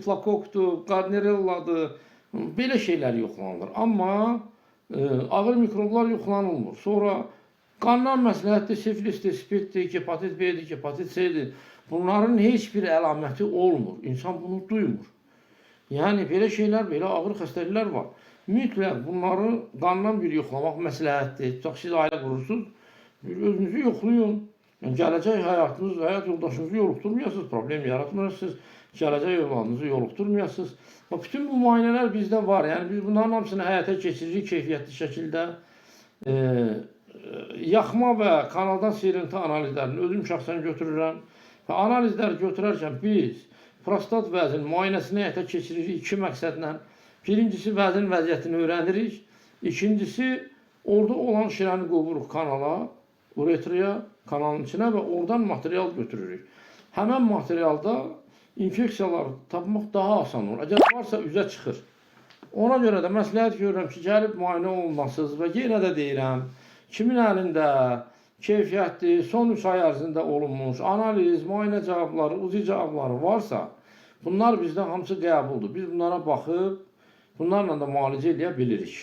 stafilokokdur, Gardnerelladır, belə şeylər yoxlanılır. Amma ağır mikroblar yoxlanılmır. Sonra qandan məsləhətdir, siflisdir, spirtdir, hepatit B-dir, hepatit C-dir. Bunların heç bir əlaməti olmur. İnsan bunu duymur. Yəni, belə şeylər, belə ağır xəstəliklər var. Mütləq bunları qandan bir yoxlamaq məsləhətdir. Tutaq, siz ailə qurursunuz, özünüzü yoxlayın. Yəni, gələcək həyatınız, həyat yoldaşınızı yoluxdurmayasınız, problem yaratmırsınız, gələcək yollarınızı yoluxdurmayasınız. Bütün bu müayinələr bizdə var. Yəni, biz bunların hamısını həyata keçiririk keyfiyyətli şəkildə. Yaxma və kanaldan seyrinti analizlərini özüm şəxsən götürürəm. Və analizləri götürərkən biz prostat vəzin müayinəsini həyata keçiririk iki məqsədlə. Birincisi, vəzin vəziyyətini öyrənirik. İkincisi, orada olan şirəni qovuruq kanala, uretraya, kanalın içinə və oradan material götürürük. Həmən materialda infeksiyaları tapmaq daha asan olur. Əgər varsa, üzə çıxır. Ona görə də məsləhət görürəm ki, gəlib müayinə olunmasınız və yenə də deyirəm, kimin əlində keyfiyyətli, son 3 ay ərzində olunmuş analiz, müayinə cavabları, uzi cavabları varsa, bunlar bizdən hamısı qəbuldur. Biz bunlara baxıb, bunlarla da müalicə edə bilirik.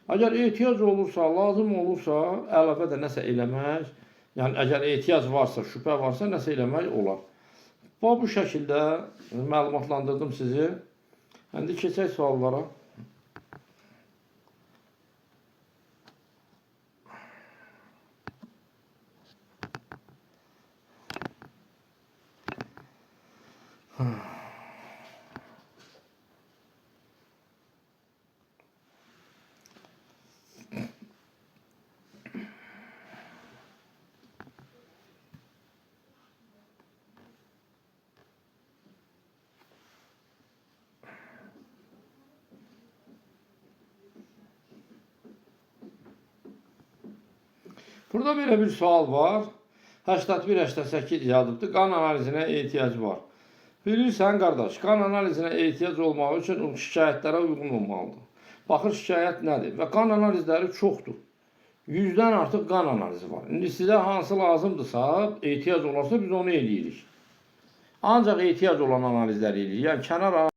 Əgər ehtiyac olursa, lazım olursa, əlavə də nəsə eləmək, yəni əgər ehtiyac varsa, şübhə varsa, nəsə eləmək olar. Bu şəkildə məlumatlandırdım sizi. İndi keçək suallara. Burada belə bir sual var. 81-88 yazıbdır. Qan analizinə ehtiyac var. Bilirsən, qardaş, qan analizinə ehtiyac olmağı üçün şikayətlərə uyğun olmalıdır. Baxır, şikayət nədir? Və qan analizləri çoxdur. 100-dən artıq qan analizi var. İndi sizə hansı lazımdırsa, ehtiyac olarsa biz onu eləyirik. Ancaq ehtiyac olan analizləri eləyirik. Yəni, kənar